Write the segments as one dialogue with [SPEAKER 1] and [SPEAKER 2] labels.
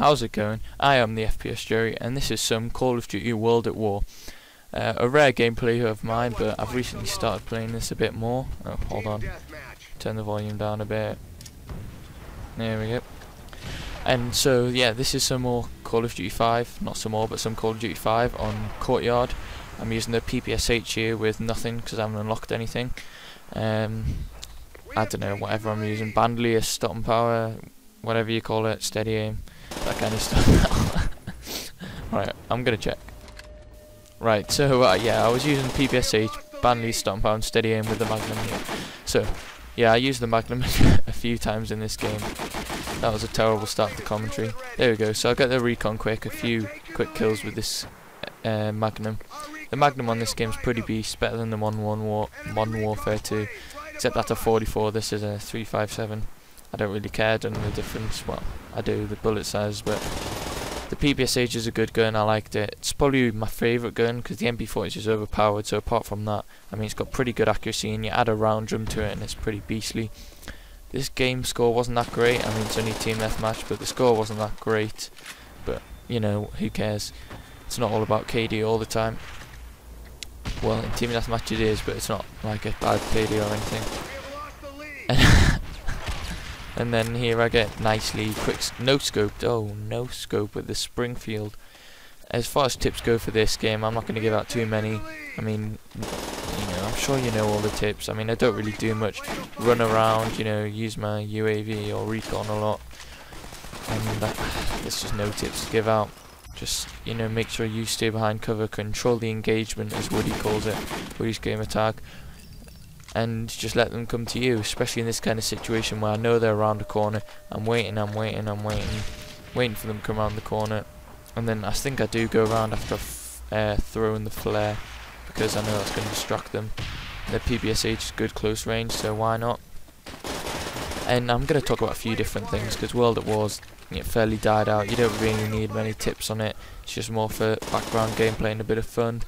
[SPEAKER 1] how's it going? I am the TheFPSJerry, and this is some Call of Duty World at War. A rare gameplay of mine, but I've recently started playing this a bit more. Oh, hold on. Turn the volume down a bit. There we go. And so, yeah, this is some more Call of Duty 5. Not some more, but some Call of Duty 5 on Courtyard. I'm using the PPSH here with nothing, because I haven't unlocked anything. I don't know, whatever I'm using. Bandolier, stop power, whatever you call it, steady aim, that kind of stuff. Right, I'm gonna check. Right, so yeah, I was using PPSH, bandolier, stop power, and steady aim with the Magnum here. So yeah, I used the Magnum a few times in this game. That was a terrible start to the commentary. There we go. So I got the recon quick, a few quick kills with this Magnum. The Magnum on this game is pretty beast, better than the Modern Warfare 2. Except that's a 44, this is a 357. I don't really care, I don't know the difference. Well, I do, the bullet size, but the PPSH is a good gun, I liked it. It's probably my favourite gun, because the MP40 is just overpowered, so apart from that, I mean, it's got pretty good accuracy, and you add a round drum to it, and it's pretty beastly. This game score wasn't that great, I mean, it's only team deathmatch, but the score wasn't that great. But, you know, who cares? It's not all about KD all the time. Well, in team deathmatch it is, but it's not like a bad KD or anything. And then here I get nicely quick no-scoped. Oh, no-scope with the Springfield. As far as tips go for this game, I'm not going to give out too many. I mean, you know, I'm sure you know all the tips. I mean, I don't really do much. Run around, you know, use my UAV or recon a lot. And there's just no tips to give out. Just, you know, make sure you stay behind cover, control the engagement, as Woody calls it, Woody's gamer tag, and just let them come to you, especially in this kind of situation where I know they're around the corner. I'm waiting for them to come around the corner, and then I think I do go around after throwing the flare, because I know that's going to distract them. The PPSH is good close range, so why not? And I'm going to talk about a few different things, because World at War's fairly died out. You don't really need many tips on it. It's just more for background gameplay and a bit of fun.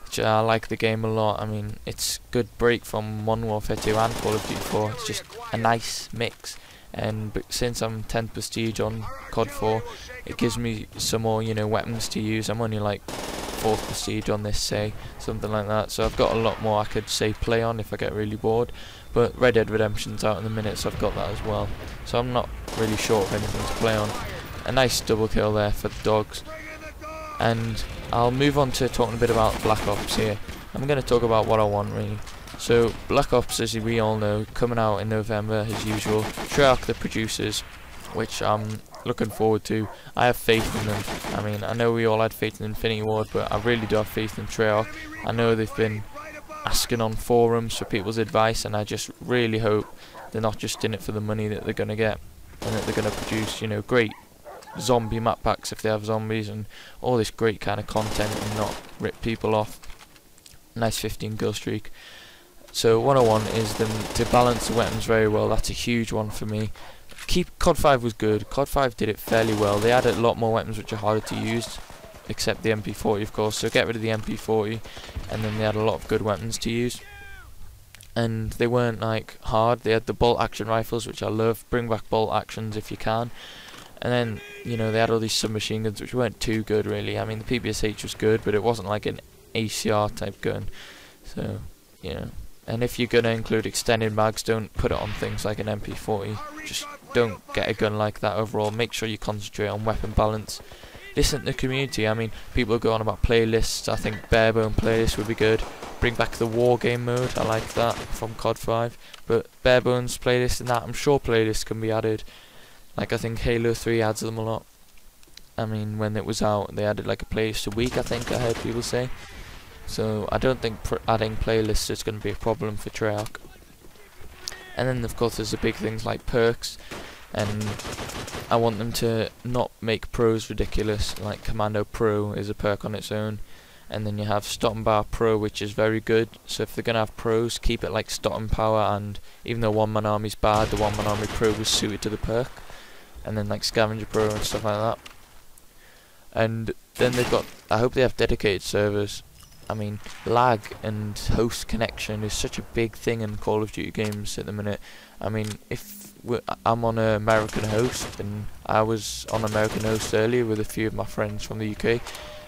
[SPEAKER 1] Which I like the game a lot. I mean, it's a good break from Modern Warfare 2 and Call of Duty 4. It's just a nice mix. And since I'm 10th prestige on COD 4, it gives me some more, you know, weapons to use. I'm only like 4th prestige on this, say, something like that. So I've got a lot more I could say play on if I get really bored. But Red Dead Redemption's out in a minute, so I've got that as well. So I'm not really short of anything to play on. A nice double kill there for the dogs. And I'll move on to talking a bit about Black Ops here. I'm going to talk about what I want, really. So Black Ops, as we all know, coming out in November as usual. Treyarch, the producers, which I'm looking forward to. I have faith in them. I mean, I know we all had faith in Infinity Ward, but I really do have faith in Treyarch. I know they've been asking on forums for people's advice, and I just really hope they're not just in it for the money that they're going to get, and that they're going to produce, you know, great zombie map packs if they have zombies and all this great kind of content, and not rip people off. Nice 15 kill streak. So what I want is them to balance the weapons very well. That's a huge one for me. COD 5 was good. COD 5 did it fairly well. They added a lot more weapons which are harder to use, except the MP40 of course, so get rid of the MP40, and then they had a lot of good weapons to use. And they weren't like hard. They had the bolt action rifles, which I love. Bring back bolt actions if you can. And then, you know, they had all these submachine guns which weren't too good really. I mean, the PPSH was good, but it wasn't like an ACR type gun. So, you know, and if you're going to include extended mags, don't put it on things like an MP40. Just don't get a gun like that overall. Make sure you concentrate on weapon balance. Listen to the community. I mean, people go on about playlists. I think barebone playlists would be good. Bring back the war game mode. I like that from COD 5. But barebones playlist and that, I'm sure playlists can be added. Like I think Halo 3 adds them a lot. I mean, when it was out, they added like a playlist a week, I think I heard people say. So I don't think adding playlists is going to be a problem for Treyarch. And then of course there's the big things like perks, and I want them to not make pros ridiculous. Like Commando Pro is a perk on its own, and then you have Stop and Bar Pro, which is very good. So if they're going to have pros, keep it like Stop and Power, and even though One Man Army's bad, the One Man Army Pro was suited to the perk. And then like Scavenger Pro and stuff like that. And then they've got, I hope they have dedicated servers. I mean, lag and host connection is such a big thing in Call of Duty games at the minute. I mean, I'm on an American host, and I was on American host earlier with a few of my friends from the UK,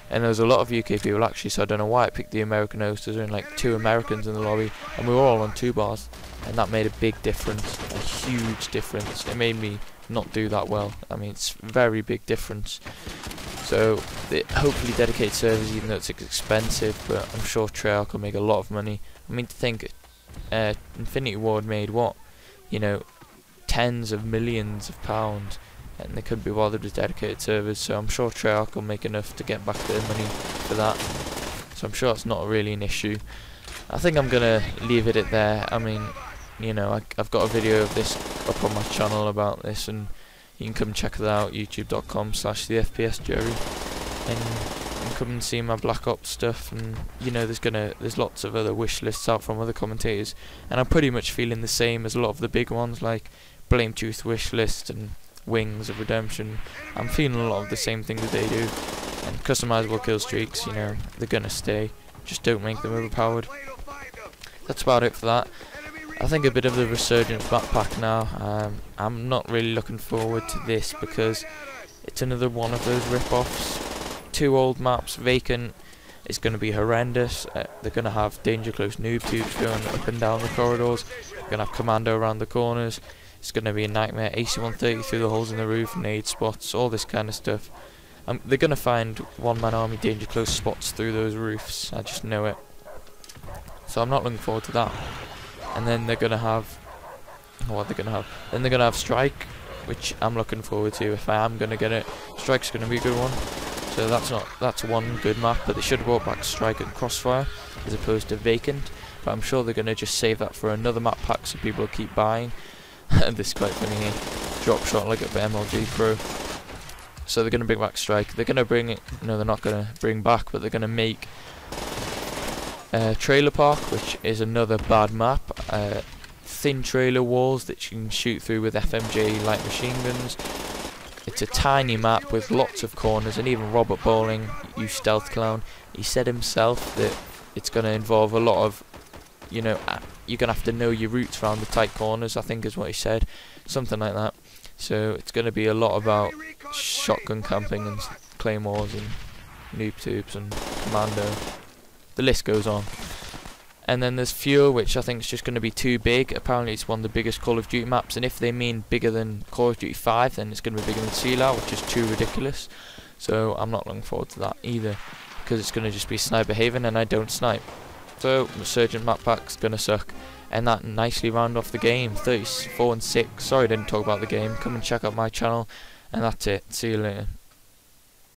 [SPEAKER 1] and there was a lot of UK people actually, so I don't know why I picked the American host. There's only like 2 Americans in the lobby, and we were all on 2 bars, and that made a big difference, a huge difference. It made me not do that well. I mean, it's a very big difference. So hopefully dedicated servers, even though it's expensive, but I'm sure Treyarch will make a lot of money. I mean, to think Infinity Ward made what, you know, tens of millions of pounds, and they couldn't be bothered with dedicated servers, so I'm sure Treyarch will make enough to get back their money for that. So I'm sure it's not really an issue. I think I'm gonna leave it at there. I mean, you know, I've got a video of this up on my channel about this, and you can come check that out, youtube.com/TheFPSJerry, and come and see my Black Ops stuff. And you know, there's lots of other wish lists out from other commentators, and I'm pretty much feeling the same as a lot of the big ones like Blame Tooth wish list and Wings of Redemption. I'm feeling a lot of the same things that they do, and customizable kill streaks, you know, they're gonna stay. Just don't make them overpowered. That's about it for that. I think a bit of the Resurgence backpack now. I'm not really looking forward to this because it's another one of those rip-offs. 2 old maps, vacant. It's going to be horrendous. They're going to have danger close noob tubes going up and down the corridors. They're going to have commando around the corners. It's going to be a nightmare. AC-130 through the holes in the roof, nade spots, all this kind of stuff. They're going to find one-man army danger close spots through those roofs. I just know it. So I'm not looking forward to that. And then they're gonna have what they're gonna have. Then they're gonna have Strike, which I'm looking forward to if I am gonna get it. Strike's gonna be a good one. So that's one good map, but they should have brought back Strike and Crossfire as opposed to Vacant. But I'm sure they're gonna just save that for another map pack so people will keep buying. And this is quite funny here. Drop shot like up MLG Pro. So they're gonna bring back Strike. They're gonna bring it. No, they're not gonna bring back, but they're gonna make Trailer Park, which is another bad map. Thin trailer walls that you can shoot through with FMJ light machine guns. It's a tiny map with lots of corners, and even Robert Bowling, you stealth clown, he said himself that it's going to involve a lot of, you know, you're going to have to know your routes around the tight corners, I think is what he said, something like that. So it's going to be a lot about shotgun camping and claymores and noob tubes and commando. The list goes on. And then there's Fuel, which I think is just going to be too big. Apparently it's one of the biggest Call of Duty maps, and if they mean bigger than Call of Duty 5, then it's going to be bigger than Sealer, which is too ridiculous. So I'm not looking forward to that either, because it's going to just be Sniper Haven, and I don't snipe. So Resurgent map pack's going to suck. And that nicely round off the game. 34-6. Sorry I didn't talk about the game. Come and check out my channel. And that's it. See you later.